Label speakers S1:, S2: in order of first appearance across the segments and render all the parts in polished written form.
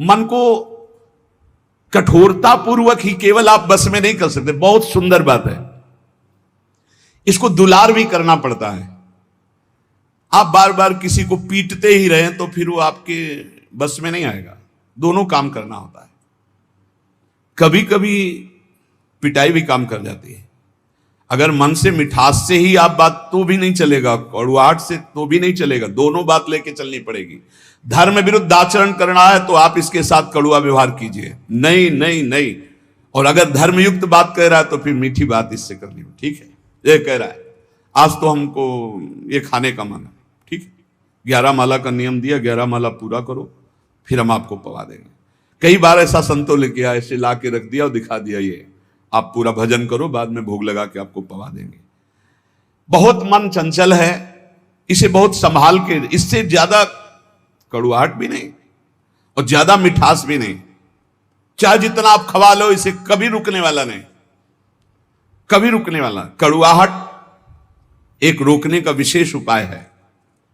S1: मन को कठोरता पूर्वक ही केवल आप बस में नहीं कर सकते। बहुत सुंदर बात है, इसको दुलार भी करना पड़ता है। आप बार बार किसी को पीटते ही रहें तो फिर वो आपके बस में नहीं आएगा। दोनों काम करना होता है। कभी कभी पिटाई भी काम कर जाती है। अगर मन से मिठास से ही आप बात तो भी नहीं चलेगा, कड़वाहट से तो भी नहीं चलेगा। दोनों बात लेके चलनी पड़ेगी। धर्म विरुद्ध आचरण करना है तो आप इसके साथ कड़वा व्यवहार कीजिए, नहीं नहीं नहीं। और अगर धर्मयुक्त बात कह रहा है तो फिर मीठी बात इससे करनी हो। ठीक है, ये कह रहा है आज तो हमको ये खाने का मन है, ठीक है, 11 माला का नियम दिया, 11 माला पूरा करो, फिर हम आपको पवा देंगे। कई बार ऐसा संतों ने किया, ऐसे ला के रख दिया और दिखा दिया, ये आप पूरा भजन करो, बाद में भोग लगा के आपको पवा देंगे। बहुत मन चंचल है, इसे बहुत संभाल के, इससे ज्यादा कड़ुआहट भी नहीं और ज्यादा मिठास भी नहीं। चाहे जितना आप खवा लो, इसे कभी रुकने वाला नहीं, कभी रुकने वाला। कड़ुआहट एक रोकने का विशेष उपाय है,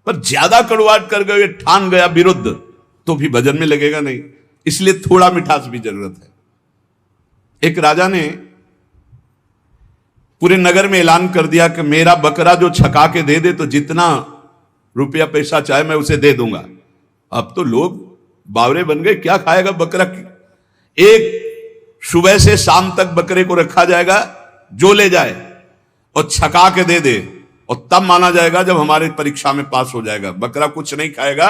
S1: पर ज्यादा कड़ुआहट कर गए, ठान गया विरुद्ध, तो भी भजन में लगेगा नहीं। इसलिए थोड़ा मिठास भी जरूरत है। एक राजा ने पूरे नगर में ऐलान कर दिया कि मेरा बकरा जो छका के दे दे तो जितना रुपया पैसा चाहे मैं उसे दे दूंगा। अब तो लोग बावरे बन गए, क्या खाएगा बकरा। एक सुबह से शाम तक बकरे को रखा जाएगा, जो ले जाए और छका के दे दे, और तब माना जाएगा जब हमारे परीक्षा में पास हो जाएगा। बकरा कुछ नहीं खाएगा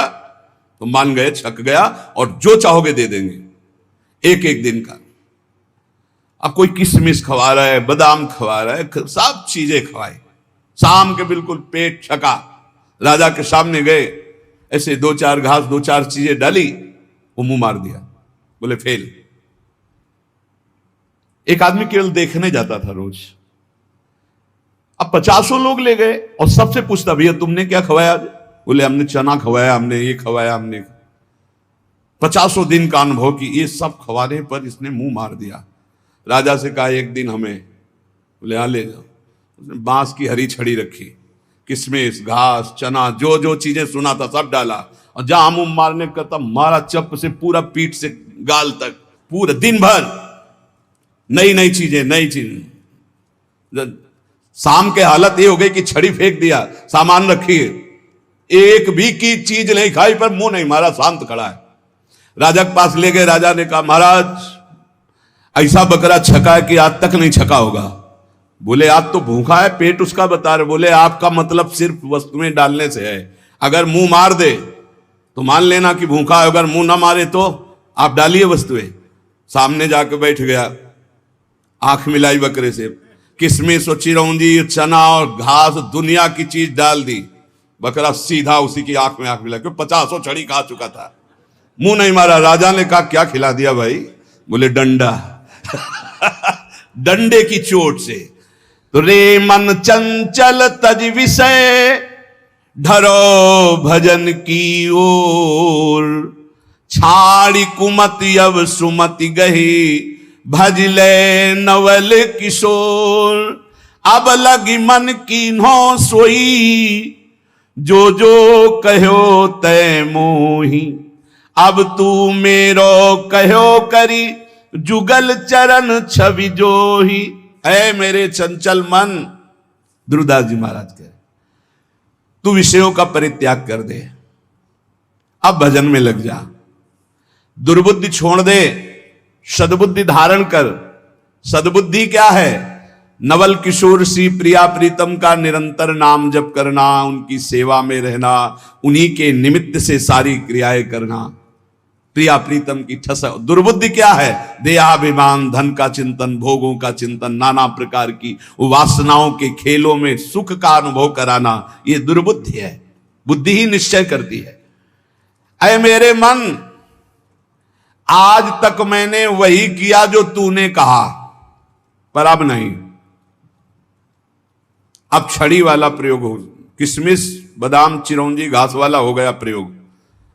S1: तो मान गए छक गया, और जो चाहोगे दे देंगे। एक एक दिन का। अब कोई किशमिश खवा रहा है, बादाम खवा रहा है, सब चीजें खवाई। शाम के बिल्कुल पेट छका, राजा के सामने गए, ऐसे 2-4 घास 2-4 चीजें डाली, वो मुंह मार दिया, बोले फेल। एक आदमी केवल देखने जाता था रोज। अब 50 लोग ले गए और सबसे पूछता, भैया तुमने क्या खवाया? बोले हमने चना खवाया, हमने ये खवाया, हमने 50 दिन का अनुभव की ये सब खवाने पर इसने मुंह मार दिया। राजा से कहा एक दिन हमें, बोले हाँ ले जाओ। उसने बांस की हरी छड़ी रखी, किशमिश, घास, चना, जो जो चीजें सुना था सब डाला, और जहां मुंह मारने का था मारा, चप से पूरा पीठ से गाल तक, पूरा दिन भर नई नई चीजें, नई चीजें। शाम के हालत ये हो गई कि छड़ी फेंक दिया, सामान रखी, एक भी की चीज नहीं खाई, पर मुंह नहीं मारा, शांत खड़ा है। राजा के पास ले गए। राजा ने कहा महाराज ऐसा बकरा छका है कि आज तक नहीं छका होगा। बोले आज तो भूखा है, पेट उसका बता रहे। बोले आपका मतलब सिर्फ वस्तुएं डालने से है, अगर मुंह मार दे तो मान लेना कि भूखा है, अगर मुंह ना मारे तो आप डालिए वस्तुएं। सामने जाके बैठ गया, आंख मिलाई बकरे से, किशमिश और चिरौंजी, चना और घास, दुनिया की चीज डाल दी। बकरा सीधा उसी की आंख में आंख मिला, क्योंकि 50 छड़ी खा चुका था, मुंह नहीं मारा। राजा ने कहा क्या खिला दिया भाई? बोले डंडा। डंडे की चोट से। तो रे मन चंचल तज विषय, ढरो भजन की ओर, छाड़ी कुमति अब सुमति गही, भजले नवल किशोर। अब लगी मन की नो सोई, जो जो कहो तय मोही, अब तू मेरो कहो करी, जुगल चरण छवि जोही। ऐ मेरे चंचल मन, ध्रुवदास जी महाराज कह, तू विषयों का परित्याग कर दे, अब भजन में लग जा, दुर्बुद्धि छोड़ दे, सद्बुद्धि धारण कर। सद्बुद्धि क्या है? नवल किशोर सी प्रिया प्रीतम का निरंतर नाम जप करना, उनकी सेवा में रहना, उन्हीं के निमित्त से सारी क्रियाएं करना, प्रिया प्रीतम की ठस। दुर्बुद्धि क्या है? देहाभिमान, धन का चिंतन, भोगों का चिंतन, नाना प्रकार की वासनाओं के खेलों में सुख का अनुभव कराना, ये दुर्बुद्धि है। बुद्धि ही निश्चय करती है। ऐ मेरे मन, आज तक मैंने वही किया जो तूने कहा, पर अब नहीं। अब छड़ी वाला प्रयोग हो, किशमिश, बादाम, चिरौंजी, घास वाला हो गया प्रयोग।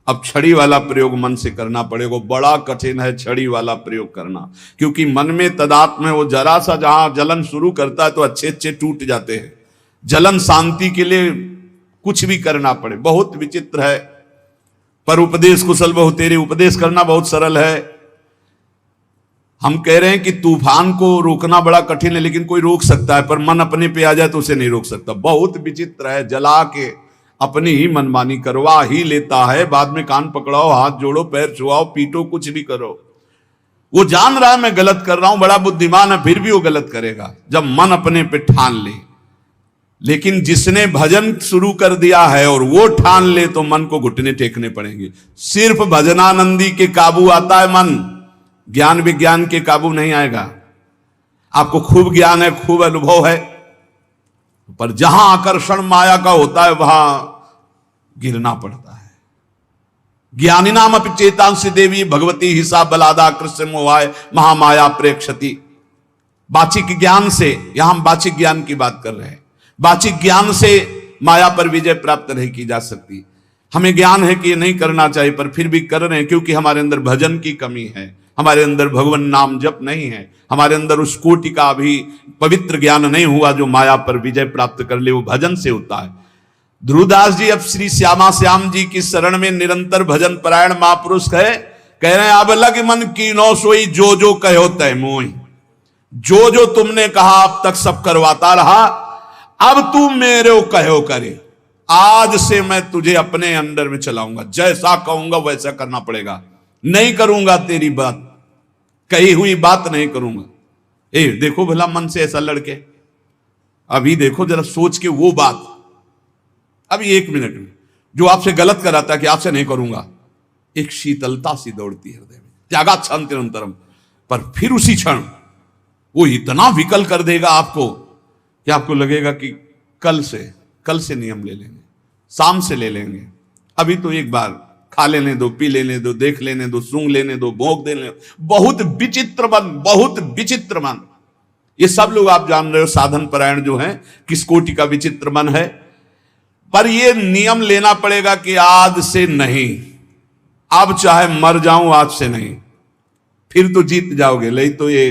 S1: अब छड़ी वाला प्रयोग मन से करना पड़ेगा। बड़ा कठिन है छड़ी वाला प्रयोग करना, क्योंकि मन में तदात्म है। वो जरा सा जहां जलन शुरू करता है तो अच्छे अच्छे टूट जाते हैं। जलन शांति के लिए कुछ भी करना पड़े। बहुत विचित्र है। पर उपदेश कुशल बहु तेरे, उपदेश करना बहुत सरल है। हम कह रहे हैं कि तूफान को रोकना बड़ा कठिन है, लेकिन कोई रोक सकता है, पर मन अपने पे आ जाए तो उसे नहीं रोक सकता। बहुत विचित्र है, जला के अपनी ही मनमानी करवा ही लेता है। बाद में कान पकड़ाओ, हाथ जोड़ो, पैर छुआओ, पीटो, कुछ भी करो। वो जान रहा है मैं गलत कर रहा हूं, बड़ा बुद्धिमान है, फिर भी वो गलत करेगा जब मन अपने पे ठान ले। लेकिन जिसने भजन शुरू कर दिया है और वो ठान ले तो मन को घुटने टेकने पड़ेंगे। सिर्फ भजनानंदी के काबू आता है मन, ज्ञान विज्ञान के काबू नहीं आएगा। आपको खूब ज्ञान है, खूब अनुभव है, पर जहां आकर्षण माया का होता है वहां गिरना पड़ता है। ज्ञानी नाम अपि चेतांसी देवी भगवती हिसाब बलादा कृष्ण मोहाय महामाया प्रेक्षति। बाचिक ज्ञान से, यहां हम बाचिक ज्ञान की बात कर रहे हैं, बाचिक ज्ञान से माया पर विजय प्राप्त नहीं की जा सकती। हमें ज्ञान है कि ये नहीं करना चाहिए, पर फिर भी कर रहे हैं, क्योंकि हमारे अंदर भजन की कमी है, हमारे अंदर भगवान नाम जप नहीं है, हमारे अंदर उस कोटि का भी पवित्र ज्ञान नहीं हुआ जो माया पर विजय प्राप्त कर ले। वो भजन से होता है। ध्रुवदास जी अब श्री श्यामा श्याम जी की शरण में निरंतर भजन परायण महापुरुष है। कह रहे हैं अब लग मन की नो सोई, जो जो कहो तय मोई। जो जो तुमने कहा अब तक सब करवाता रहा, अब तू मेरे कहो करे। आज से मैं तुझे अपने अंडर में चलाऊंगा, जैसा कहूंगा वैसा करना पड़ेगा। नहीं करूंगा तेरी बात, कही हुई बात नहीं करूंगा। देखो भला मन से ऐसा लड़के, अभी देखो जरा सोच के वो बात, अभी 1 मिनट में जो आपसे गलत कराता है कि आपसे नहीं करूंगा, एक शीतलता सी दौड़ती है हृदय में, त्यागात शांति निरंतरम। पर फिर उसी क्षण वो इतना विकल कर देगा आपको कि आपको लगेगा कि कल से नियम ले लेंगे, शाम से ले लेंगे। अभी तो एक बार खा लेने दो, पी लेने दो, देख लेने दो, सूंघ लेने दो, भोंक देने दो। बहुत विचित्र मन, बहुत विचित्र मन। ये सब लोग आप जान रहे हो साधन परायण जो हैं किस कोटि का विचित्र मन है। पर ये नियम लेना पड़ेगा कि आज से नहीं, अब चाहे मर जाऊं आज से नहीं, फिर तो जीत जाओगे। नहीं तो ये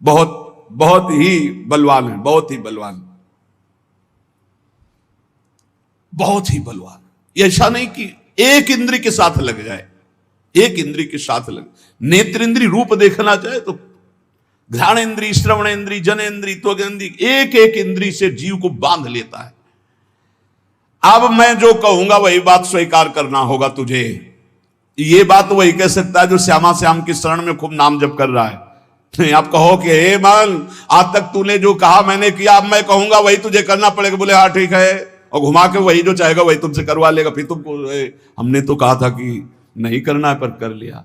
S1: बहुत बहुत ही बलवान है, बहुत ही बलवान, बहुत ही बलवान। ऐसा नहीं कि एक इंद्री के साथ लग जाए, एक इंद्री के साथ लग, नेत्र इंद्री रूप देखना चाहे तो घ्राण इंद्री, श्रवण इंद्री, जनेन्द्री, त्वगेन्द्री, एक एक इंद्री से जीव को बांध लेता है। अब मैं जो कहूंगा वही बात स्वीकार करना होगा तुझे। ये बात वही कह सकता है जो श्यामा श्याम की शरण में खूब नाम जप कर रहा है। नहीं आप कहो कि हे मन, आज तक तूने जो कहा मैंने किया, अब मैं कहूंगा वही तुझे करना पड़ेगा। बोले हाँ ठीक है, और घुमा के वही जो चाहेगा वही तुमसे करवा लेगा। फिर तुमको हमने तो कहा था कि नहीं करना है, पर कर लिया।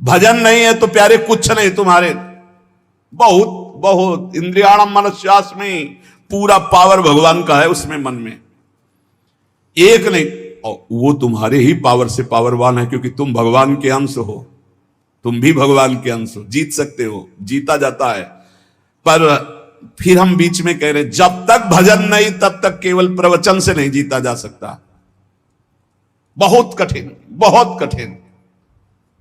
S1: भजन नहीं है तो प्यारे कुछ नहीं तुम्हारे, बहुत बहुत इंद्रियाणम मनस्यास्मि, पूरा पावर भगवान का है उसमें, मन में एक नहीं। और वो तुम्हारे ही पावर से पावरवान है, क्योंकि तुम भगवान के अंश हो, तुम भी भगवान के अंश हो, जीत सकते हो, जीता जाता है। पर फिर हम बीच में कह रहे हैं जब तक भजन नहीं तब तक केवल प्रवचन से नहीं जीता जा सकता। बहुत कठिन, बहुत कठिन,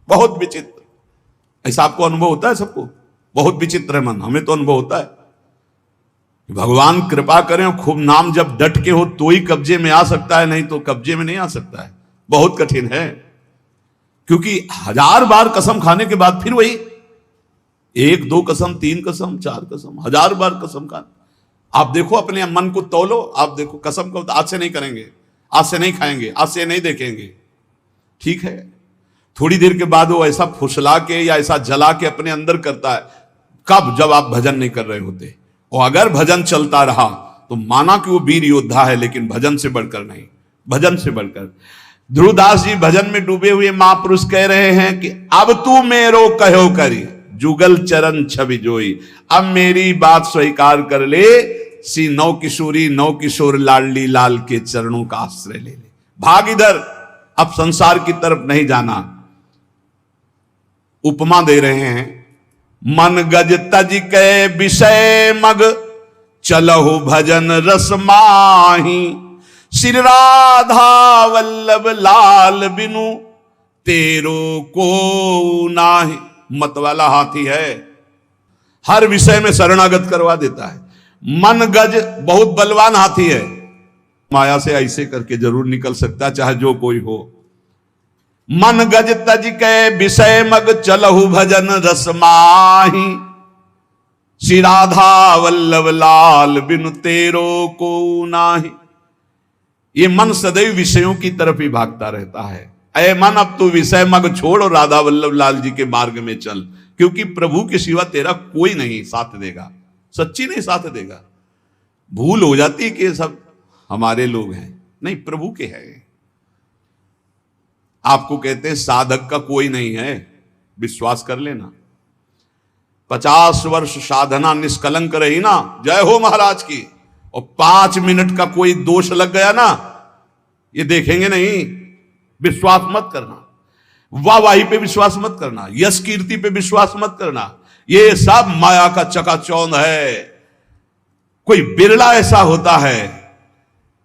S1: बहुत विचित्र। ऐसा आपको अनुभव होता है सबको? बहुत विचित्र है मन, हमें तो अनुभव होता है। भगवान कृपा करें, खूब नाम जब डट के हो तो ही कब्जे में आ सकता है, नहीं तो कब्जे में नहीं आ सकता है। बहुत कठिन है, क्योंकि 1000 बार कसम खाने के बाद फिर वही 1 2 कसम, 3 कसम, 4 कसम, 1000 बार कसम खाना। आप देखो अपने मन को तौलो, आप देखो कसम को आज से नहीं करेंगे, आज से नहीं खाएंगे, आज से नहीं देखेंगे, ठीक है। थोड़ी देर के बाद वो ऐसा फुसला के या ऐसा जला के अपने अंदर करता है। कब? जब आप भजन नहीं कर रहे होते। और अगर भजन चलता रहा तो माना कि वो वीर योद्धा है, लेकिन भजन से बढ़कर नहीं, भजन से बढ़कर। ध्रुवदास जी भजन में डूबे हुए महापुरुष कह रहे हैं कि अब तू मेरो कहो करी, जुगल चरण छवि जोई। अब मेरी बात स्वीकार कर ले, सी नौ किशोरी नौ किशोर लाडली लाल के चरणों का आश्रय ले ले। भाग इधर, अब संसार की तरफ नहीं जाना। उपमा दे रहे हैं, मन गज तज के विषय मग, चलहु भजन रस माही। श्री राधा वल्लभ लाल बिनु, तेरो को नाही। मत वाला हाथी है, हर विषय में शरणागत करवा देता है। मन गज बहुत बलवान हाथी है, माया से ऐसे करके जरूर निकल सकता है, चाहे जो कोई हो। मन गज तज के विषय मग चलहु भजन रस माही, श्री राधा वल्लभ लाल बिनु तेरो को नाही। ये मन सदैव विषयों की तरफ ही भागता रहता है। अय मन, अब तू विषय मग छोड़ और राधा वल्लभ लाल जी के मार्ग में चल, क्योंकि प्रभु के सिवा तेरा कोई नहीं साथ देगा, सच्ची नहीं साथ देगा। भूल हो जाती है कि ये सब हमारे लोग हैं, नहीं, प्रभु के हैं। आपको कहते हैं साधक का कोई नहीं है, विश्वास कर लेना। 50 वर्ष साधना निष्कलंक रही ना, जय हो महाराज की, और 5 मिनट का कोई दोष लग गया ना, ये देखेंगे नहीं, विश्वास मत करना। वाहवाही पे विश्वास मत करना, यश कीर्ति पे विश्वास मत करना, ये सब माया का चकाचौंध है। कोई बिरला ऐसा होता है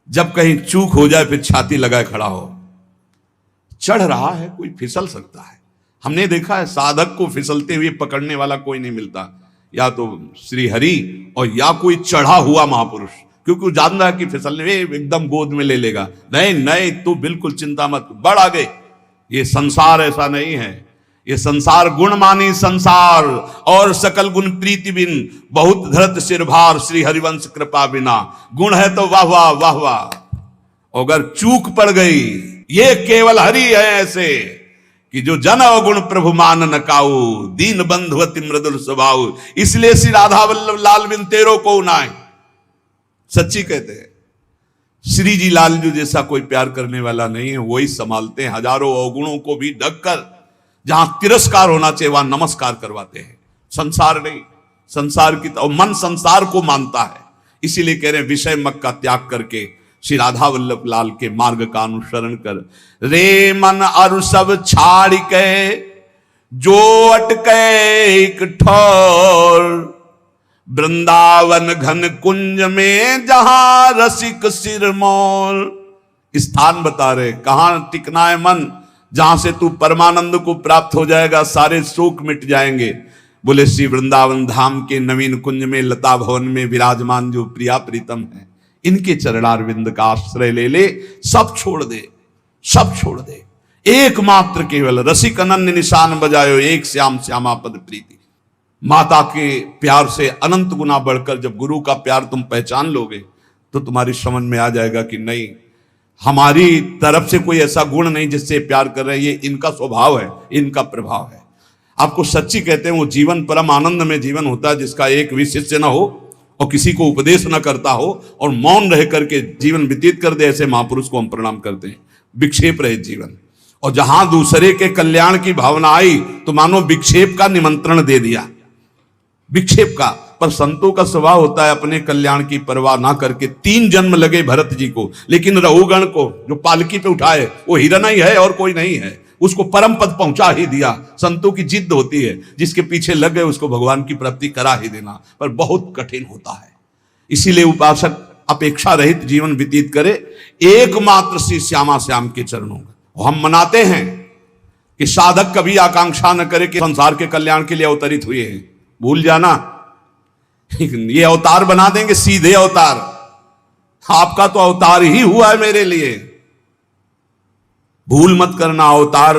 S1: जब कहीं चूक हो जाए फिर छाती लगाए खड़ा हो। चढ़ रहा है कोई फिसल सकता है, हमने देखा है साधक को फिसलते हुए पकड़ने वाला कोई नहीं मिलता, या तो श्री हरि और या कोई चढ़ा हुआ महापुरुष, क्योंकि वो जानता है कि फिसलने में एकदम गोद में ले लेगा। नहीं नहीं, तू बिल्कुल चिंता मत, बढ़ आगे। ये संसार ऐसा नहीं है, ये संसार गुण मानी संसार, और सकल गुण प्रीति बिन बहुत धरत सिर भार, श्री हरिवंश कृपा बिना। गुण है तो वाह वाह वाह वाह, अगर चूक पड़ गई, ये केवल हरि है ऐसे कि जो जन अवगुण प्रभु मान न काऊ, दीन बंधु अति मृदुल स्वभाव। इसलिए श्री राधा वल्लभ लाल बिन तेरो को नाय, सच्ची कहते हैं। श्री जी लाल जो जैसा कोई प्यार करने वाला नहीं है, वही संभालते हैं हजारों अवगुणों को भी ढककर। जहां तिरस्कार होना चाहिए वहां नमस्कार करवाते हैं, संसार नहीं। संसार की तो मन संसार को मानता है, इसीलिए कह रहे हैं विषय मग का त्याग करके श्री राधा वल्लभ लाल के मार्ग का अनुसरण कर। रे मन अरु सब छाड़ के जो अटके एक ठौर, वृंदावन घन कुंज में जहां रसिक सिरमौर। स्थान बता रहे कहां टिकना है मन, जहां से तू परमानंद को प्राप्त हो जाएगा, सारे शोक मिट जाएंगे। बोले श्री वृंदावन धाम के नवीन कुंज में लता भवन में विराजमान जो प्रिया प्रीतम है, इनके चरणारविंद का आश्रय ले ले, सब छोड़ दे, सब छोड़ दे। एकमात्र केवल रसिक अनन्य निशान बजायो, एक श्याम श्यामा पद प्रीति। माता के प्यार से अनंत गुना बढ़कर जब गुरु का प्यार तुम पहचान लोगे तो तुम्हारी समझ में आ जाएगा कि नहीं, हमारी तरफ से कोई ऐसा गुण नहीं जिससे प्यार कर रहे हैं, ये इनका स्वभाव है, इनका प्रभाव है। आपको सच्ची कहते हैं वो जीवन परम आनंद में जीवन होता है जिसका एक भी शिष्य न हो और किसी को उपदेश न करता हो और मौन रह करके जीवन व्यतीत कर दे, ऐसे महापुरुष को हम प्रणाम करते हैं। विक्षेप रहित जीवन, और जहां दूसरे के कल्याण की भावना आई तो मानो विक्षेप का निमंत्रण दे दिया, विक्षेप का। पर संतों का स्वभाव होता है अपने कल्याण की परवाह ना करके, 3 जन्म लगे भरत जी को, लेकिन रघुगण को जो पालकी पे उठाए वो हिरण ही है और कोई नहीं है, उसको परम पद पहुंचा ही दिया। संतों की जिद होती है, जिसके पीछे लग गए उसको भगवान की प्राप्ति करा ही देना, पर बहुत कठिन होता है। इसीलिए उपासक अपेक्षा रहित जीवन व्यतीत करे, एकमात्र श्री श्यामा श्याम के चरणों का। हम मनाते हैं कि साधक कभी आकांक्षा न करे कि संसार के कल्याण के लिए अवतरित हुए हैं, भूल जाना, ये अवतार बना देंगे, सीधे अवतार। आपका तो अवतार ही हुआ है मेरे लिए, भूल मत करना। अवतार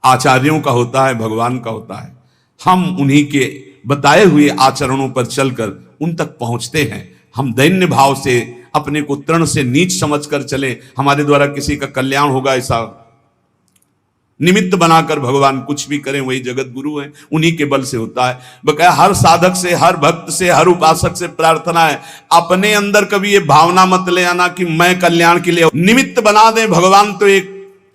S1: आचार्यों का होता है, भगवान का होता है। हम उन्हीं के बताए हुए आचरणों पर चलकर उन तक पहुंचते हैं। हम दैन्य भाव से अपने को तृण से नीच समझकर चले, हमारे द्वारा किसी का कल्याण होगा ऐसा निमित्त बनाकर भगवान कुछ भी करें, वही जगत गुरु है, उन्हीं के बल से होता है। बकाया हर साधक से, हर भक्त से, हर उपासक से प्रार्थना है, अपने अंदर कभी ये भावना मत ले आना कि मैं कल्याण के लिए निमित्त बना दें। भगवान तो एक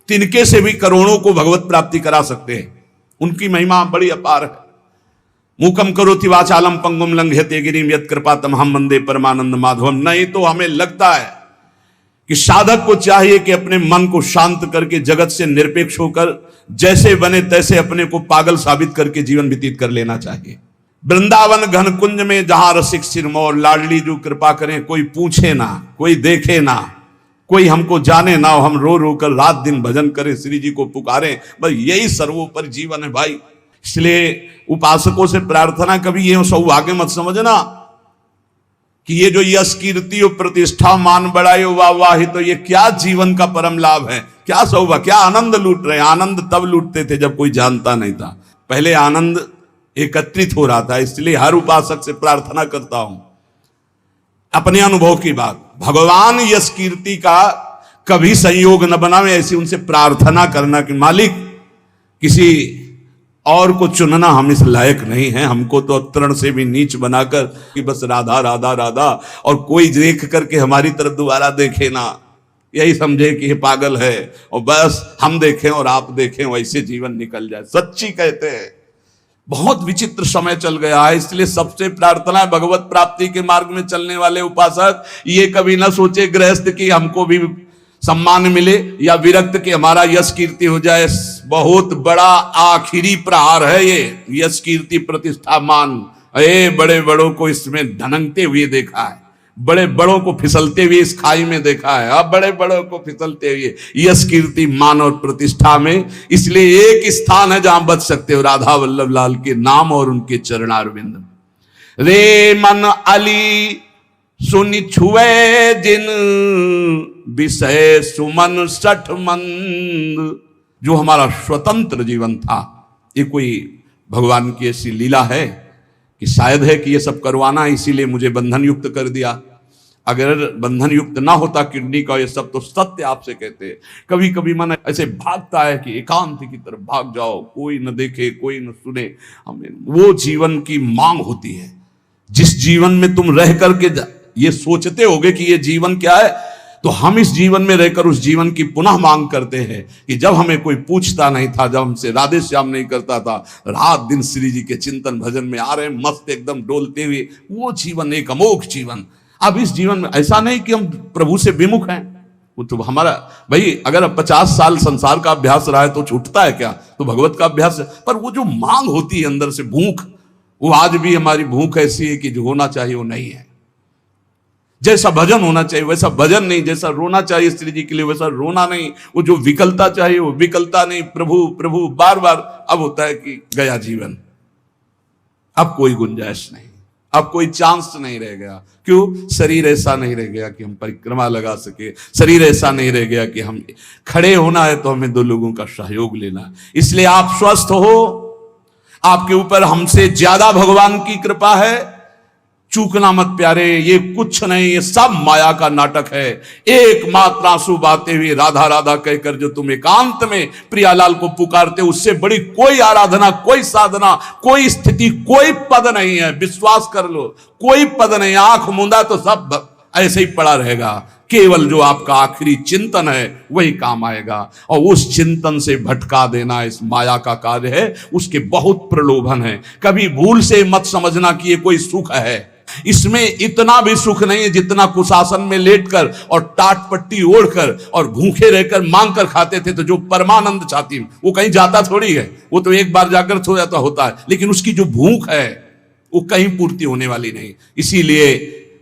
S1: तिनके से भी करोड़ों को भगवत प्राप्ति करा सकते हैं, उनकी महिमा बड़ी अपार है। मूकम करोति वाचालम पंगुम लंघयते गिरिम यत् कृपातम हम वंदे परमानंद माधवम। नहीं तो हमें लगता है कि साधक को चाहिए कि अपने मन को शांत करके जगत से निरपेक्ष होकर जैसे बने तैसे अपने को पागल साबित करके जीवन व्यतीत कर लेना चाहिए। वृंदावन घन कुंज में जहां रसिक सिरमौर, लाडली जो कृपा करें, कोई पूछे ना, कोई देखे ना, कोई हमको जाने ना, हम रो रो कर रात दिन भजन करें, श्री जी को पुकारें, बस यही सर्वोपरि जीवन है भाई। इसलिए उपासकों से प्रार्थना, कभी ये सौभाग्य मत समझना कि ये जो यश कीर्ति और प्रतिष्ठा मान बढ़ाए वाह वाह, तो ये क्या जीवन का परम लाभ है, क्या सौभाग्य, क्या आनंद लूट रहे हैं। आनंद तब लूटते थे जब कोई जानता नहीं था, पहले आनंद एकत्रित हो रहा था। इसलिए हर उपासक से प्रार्थना करता हूं, अपने अनुभव की बात, भगवान यश कीर्ति का कभी संयोग न बनावे, ऐसी उनसे प्रार्थना करना कि मालिक किसी और को चुनना हम इस लायक नहीं है, हमको तो तृण से भी नीच बनाकर कि बस राधा राधा राधा, और कोई देख करके हमारी तरफ दोबारा देखे ना, यही समझे कि ये पागल है, और बस हम देखें और आप देखें, वैसे जीवन निकल जाए। सच्ची कहते हैं बहुत विचित्र समय चल गया है। इसलिए सबसे प्रार्थना है भगवत प्राप्ति के मार्ग में चलने वाले उपासक ये कभी ना सोचे गृहस्थ कि हमको भी सम्मान मिले या विरक्त कि हमारा यश कीर्ति हो जाए। बहुत बड़ा आखिरी प्रहार है ये यश कीर्ति प्रतिष्ठा मान। बड़े बड़ों को इसमें धनकते हुए देखा है, बड़े बड़ों को फिसलते हुए इस खाई में देखा है, अब बड़े बड़ों को फिसलते हुए यश कीर्ति मान और प्रतिष्ठा में। इसलिए एक स्थान है जहां बच सकते हो, राधा वल्लभ लाल के नाम और उनके चरणारविंद। रे मन अली सुनि छुए जिन विषय सुमन सठ मंद। जो हमारा स्वतंत्र जीवन था, ये कोई भगवान की ऐसी लीला है कि शायद है कि ये सब करवाना, इसीलिए मुझे बंधन युक्त कर दिया। अगर बंधन युक्त ना होता किडनी का ये सब, तो सत्य आपसे कहते हैं कभी कभी मन ऐसे भागता है कि एकांत की तरफ भाग जाओ, कोई न देखे कोई न सुने। हमें वो जीवन की मांग होती है जिस जीवन में तुम रह करके ये सोचते होगे कि ये जीवन क्या है, तो हम इस जीवन में रहकर उस जीवन की पुनः मांग करते हैं कि जब हमें कोई पूछता नहीं था, जब हमसे राधे श्याम नहीं करता था, रात दिन श्री जी के चिंतन भजन में आ रहे मस्त एकदम डोलते हुए, वो जीवन एक अमोघ जीवन। अब इस जीवन में ऐसा नहीं कि हम प्रभु से विमुख हैं, वो तो हमारा भाई अगर 50 साल संसार का अभ्यास रहा है तो छूटता है क्या, तो भगवत का अभ्यास है। पर वो जो मांग होती है अंदर से भूख, वो आज भी हमारी भूख ऐसी है कि जो होना चाहिए वो नहीं है। जैसा भजन होना चाहिए वैसा भजन नहीं, जैसा रोना चाहिए श्री जी के लिए वैसा रोना नहीं, वो जो विकलता चाहिए वो विकलता नहीं। प्रभु प्रभु बार बार अब होता है कि गया जीवन, अब कोई गुंजाइश नहीं, अब कोई चांस नहीं रह गया। क्यों? शरीर ऐसा नहीं रह गया कि हम परिक्रमा लगा सके, शरीर ऐसा नहीं रह गया कि हम खड़े होना है तो हमें 2 लोगों का सहयोग लेना। इसलिए आप स्वस्थ हो, आपके ऊपर हमसे ज्यादा भगवान की कृपा है। चूकना मत प्यारे, ये कुछ नहीं, ये सब माया का नाटक है। एकमात्र आंसू बहाते हुए राधा राधा कहकर जो तुम एकांत में प्रियालाल को पुकारते, उससे बड़ी कोई आराधना, कोई साधना, कोई स्थिति, कोई पद नहीं है। विश्वास कर लो, कोई पद नहीं। आंख मूंदा तो सब ऐसे ही पड़ा रहेगा। केवल जो आपका आखिरी चिंतन है वही काम आएगा, और उस चिंतन से भटका देना इस माया का कार्य है। उसके बहुत प्रलोभन है। कभी भूल से मत समझना कि ये कोई सुख है। इसमें इतना भी सुख नहीं है जितना कुशासन में लेटकर और टाट पट्टी ओढ़कर और भूखे रहकर मांग कर खाते थे। तो जो परमानंद चाहती वो कहीं जाता थोड़ी है, वो तो एक बार जाकर हो जाता होता है, लेकिन उसकी जो भूख है वो कहीं पूर्ति होने वाली नहीं। इसीलिए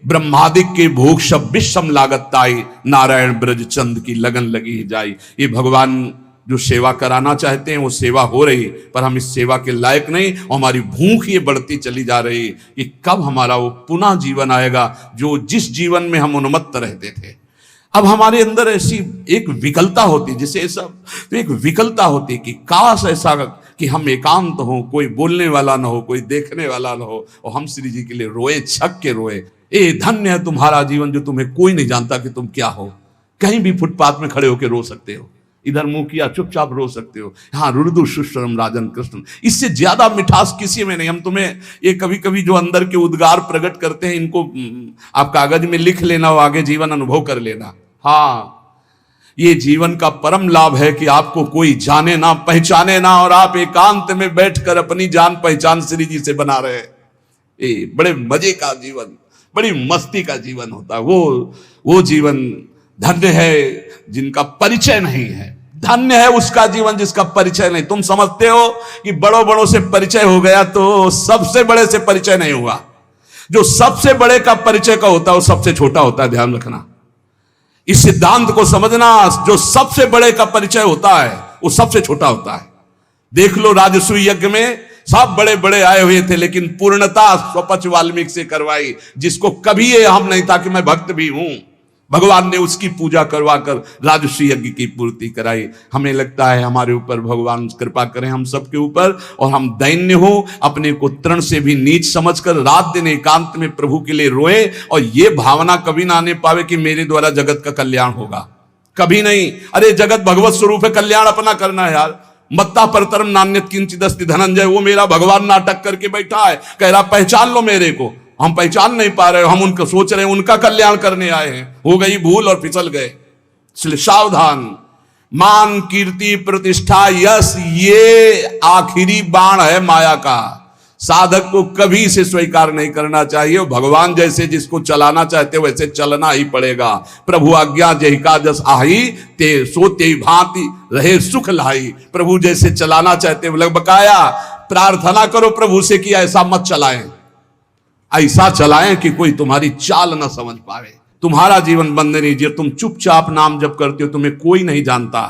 S1: ब्रह्मादिक के भोग सब विषम लागत ताई, नारायण ब्रज चंद की लगन लगी जाई। ये भगवान जो सेवा कराना चाहते हैं वो सेवा हो रही, पर हम इस सेवा के लायक नहीं, और हमारी भूख ये बढ़ती चली जा रही कि कब हमारा वो पुनः जीवन आएगा जो जिस जीवन में हम उन्मत्त रहते थे। अब हमारे अंदर ऐसी एक विकलता होती, जिसे सब तो एक विकलता होती कि काश ऐसा कि हम एकांत हो, कोई बोलने वाला ना हो, कोई देखने वाला ना हो, और हम श्री जी के लिए रोए, छक के रोए। धन्य है तुम्हारा जीवन जो तुम्हें कोई नहीं जानता कि तुम क्या हो। कहीं भी फुटपाथ में खड़े होकर रो सकते हो, इधर मुंह किया चुपचाप रो सकते हो। हाँ, रुदु सुश्रम राजन कृष्ण, इससे ज्यादा मिठास किसी में नहीं। हम तुम्हें ये कभी कभी जो अंदर के उद्गार प्रकट करते हैं, इनको आप कागज में लिख लेना और आगे जीवन अनुभव कर लेना। हाँ, ये जीवन का परम लाभ है कि आपको कोई जाने ना, पहचाने ना, और आप एकांत में बैठकर अपनी जान पहचान श्री जी से बना रहे। ये बड़े मजे का जीवन, बड़ी मस्ती का जीवन होता है। वो जीवन धन्य है जिनका परिचय नहीं है। धन्य है उसका जीवन जिसका परिचय नहीं। तुम समझते हो कि बड़ों बड़ों से परिचय हो गया तो सबसे बड़े से परिचय नहीं हुआ। जो सबसे बड़े का परिचय का होता है वो सबसे छोटा होता है। ध्यान रखना, इस सिद्धांत को समझना। जो सबसे बड़े का परिचय होता है वो सबसे छोटा होता है। देख लो राजसूय यज्ञ में सब बड़े बड़े आए हुए थे, लेकिन पूर्णता स्वपच वाल्मीकि से करवाई, जिसको कभी ये हम नहीं था कि मैं भक्त भी हूं। भगवान ने उसकी पूजा करवाकर राजर्षि यज्ञ की पूर्ति कराई। हमें लगता है हमारे ऊपर भगवान कृपा करें हम सबके ऊपर, और हम दैन्य हो, अपने को तृण से भी नीच समझकर रात दिन एकांत में प्रभु के लिए रोए, और ये भावना कभी ना आने पावे कि मेरे द्वारा जगत का कल्याण होगा, कभी नहीं। अरे जगत भगवत स्वरूप है, कल्याण अपना करना है यार। मत्ता परतरम नान्यत किंचित अस्ति धनंजय, वो मेरा भगवान नाटक करके बैठा है, कह रहा पहचान लो मेरे को, हम पहचान नहीं पा रहे, हम उनको सोच रहे हैं उनका कल्याण करने आए हैं, हो गई भूल और फिसल गए। इसलिए सावधान। मान, कीर्ति, प्रतिष्ठा, यश, ये आखिरी बाण है माया का। साधक को कभी इसे स्वीकार नहीं करना चाहिए। भगवान जैसे जिसको चलाना चाहते वैसे चलना ही पड़ेगा। प्रभु आज्ञा जहिका जस आही, ते सो ते भांति रहे सुख लाई। प्रभु जैसे चलाना चाहते वो लग बकाया प्रार्थना करो प्रभु से कि ऐसा मत चलाएं, ऐसा चलाएं कि कोई तुम्हारी चाल ना समझ पावे। तुम्हारा जीवन बंद नहीं, जो तुम चुपचाप नाम जप करते हो, तुम्हें कोई नहीं जानता,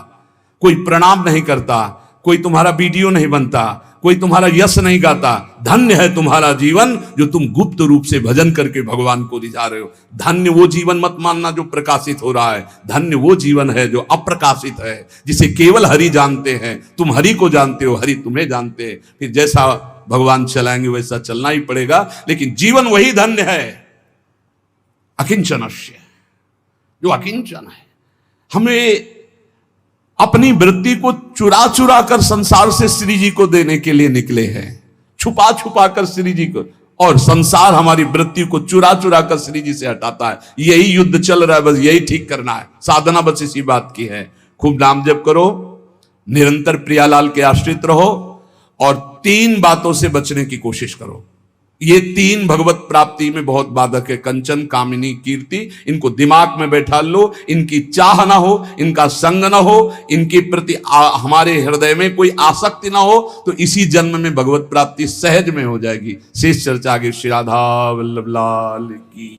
S1: कोई प्रणाम नहीं करता, कोई तुम्हारा वीडियो नहीं बनता, कोई तुम्हारा यश नहीं गाता। धन्य है तुम्हारा जीवन जो तुम गुप्त रूप से भजन करके भगवान को रिझा रहे हो। धन्य वो जीवन मत मानना जो प्रकाशित हो रहा है, धन्य वो जीवन है जो अप्रकाशित है, जिसे केवल हरि जानते हैं। तुम हरि को जानते हो, हरि तुम्हें जानते हैं। फिर जैसा भगवान चलाएंगे वैसा चलना ही पड़ेगा, लेकिन जीवन वही धन्य है अकिंचनस्य, जो अकिंचन है। हमें अपनी वृत्ति को चुरा चुरा कर संसार से श्री जी को देने के लिए निकले हैं, छुपा छुपा कर श्री जी को, और संसार हमारी वृत्ति को चुरा चुरा कर श्री जी से हटाता है। यही युद्ध चल रहा है, बस यही ठीक करना है। साधना बस इसी बात की है। खूब नाम जप करो, निरंतर प्रियालाल के आश्रित रहो, और 3 बातों से बचने की कोशिश करो। ये 3 भगवत प्राप्ति में बहुत बाधक है। कंचन, कामिनी, कीर्ति। इनको दिमाग में बैठा लो। इनकी चाह ना हो, इनका संग ना हो, इनके प्रति हमारे हृदय में कोई आसक्ति ना हो, तो इसी जन्म में भगवत प्राप्ति सहज में हो जाएगी। शेष चर्चा आगे। श्री राधा वल्लभ लाल की।